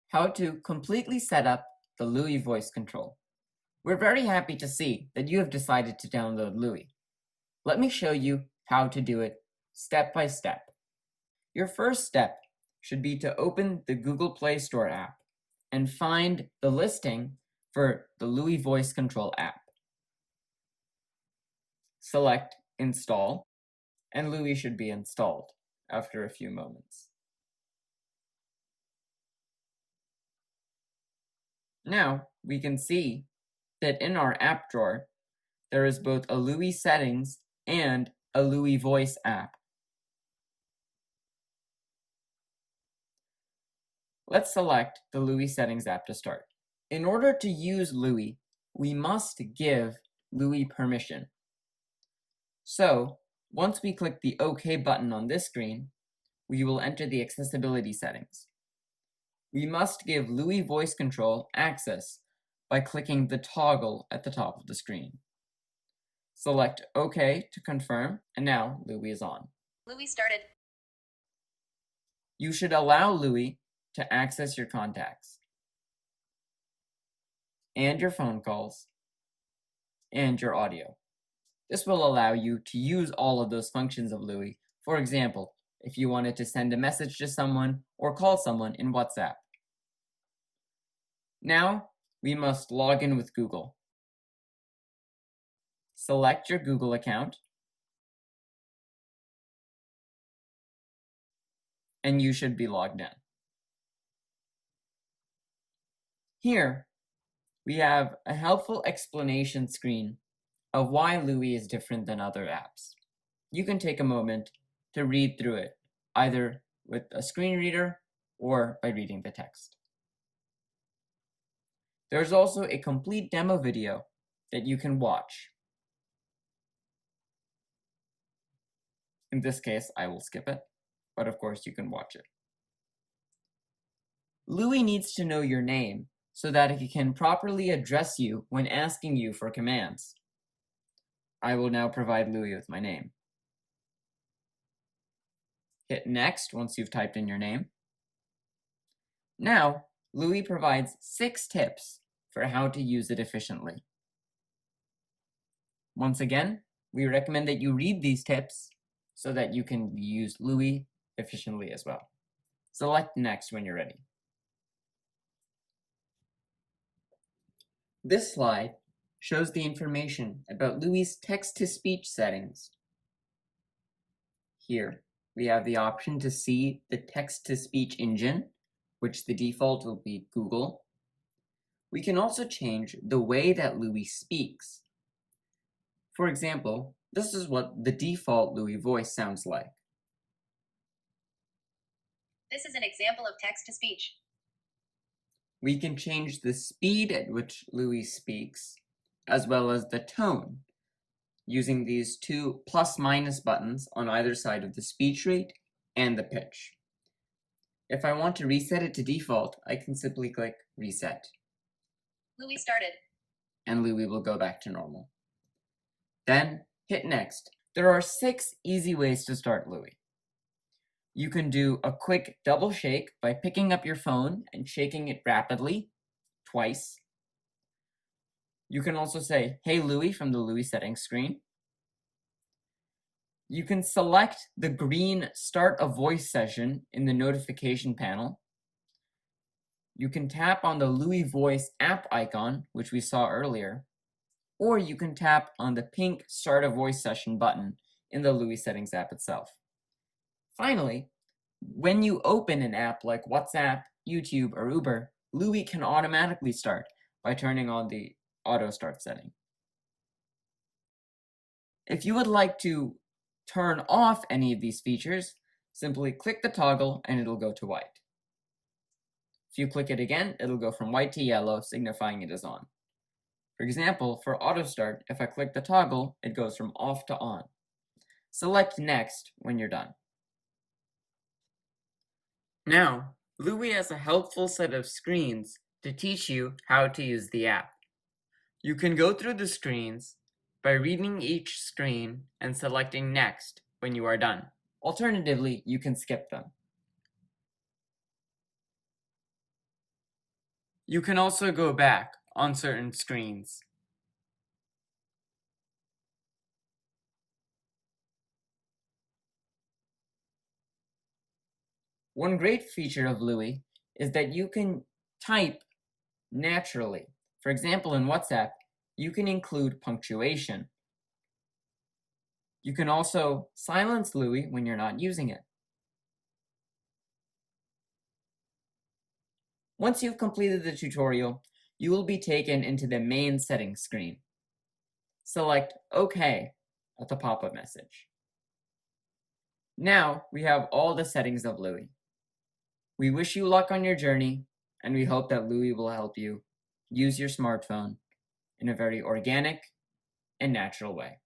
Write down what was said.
how to completely set up the Louie voice control. We're very happy to see that you have decided to download Louie. Let me show you how to do it step by step. Your first step should be to open the Google Play Store app and find the listing for the Louie voice control app. Select Install, and Louie should be installed after a few moments. Now we can see that in our app drawer, there is both a Louie Settings and a Louie Voice app. Let's select the Louie Settings app to start. In order to use Louie, we must give Louie permission. So, once we click the OK button on this screen, we will enter the accessibility settings. We must give Louie voice control access by clicking the toggle at the top of the screen. Select OK to confirm, and now Louie is on. Louie started. You should allow Louie to access your contacts, and your phone calls, and your audio. This will allow you to use all of those functions of Louie. For example, if you wanted to send a message to someone or call someone in WhatsApp. Now, we must log in with Google. Select your Google account, and you should be logged in. Here, we have a helpful explanation screen of why Louie is different than other apps. You can take a moment to read through it, either with a screen reader or by reading the text. There's also a complete demo video that you can watch. In this case, I will skip it, but of course you can watch it. Louie needs to know your name so that he can properly address you when asking you for commands. I will now provide Louie with my name. Hit Next once you've typed in your name. Now, Louie provides 6 tips for how to use it efficiently. Once again, we recommend that you read these tips so that you can use Louie efficiently as well. Select Next when you're ready. This slide shows the information about Louie's text-to-speech settings. Here, we have the option to see the text-to-speech engine, which the default will be Google. We can also change the way that Louie speaks. For example, this is what the default Louie voice sounds like. This is an example of text-to-speech. We can change the speed at which Louie speaks, as well as the tone, using these 2 plus/minus buttons on either side of the speech rate and the pitch. If I want to reset it to default, I can simply click Reset. Louie started. And Louie will go back to normal. Then hit Next. There are 6 easy ways to start Louie. You can do a quick double shake by picking up your phone and shaking it rapidly, twice. You can also say, "Hey Louie" from the Louie Settings screen. You can select the green Start a Voice Session in the notification panel. You can tap on the Louie Voice app icon, which we saw earlier, or you can tap on the pink Start a Voice Session button in the Louie Settings app itself. Finally, when you open an app like WhatsApp, YouTube, or Uber, Louie can automatically start by turning on the auto start setting. If you would like to turn off any of these features, simply click the toggle and it'll go to white. If you click it again, it'll go from white to yellow, signifying it is on. For example, for auto start, if I click the toggle, it goes from off to on. Select Next when you're done. Now, Louie has a helpful set of screens to teach you how to use the app. You can go through the screens by reading each screen and selecting Next when you are done. Alternatively, you can skip them. You can also go back on certain screens. One great feature of Louie is that you can type naturally. For example, in WhatsApp, you can include punctuation. You can also silence Louie when you're not using it. Once you've completed the tutorial, you will be taken into the main settings screen. Select OK at the pop-up message. Now we have all the settings of Louie. We wish you luck on your journey, and we hope that Louie will help you use your smartphone in a very organic and natural way.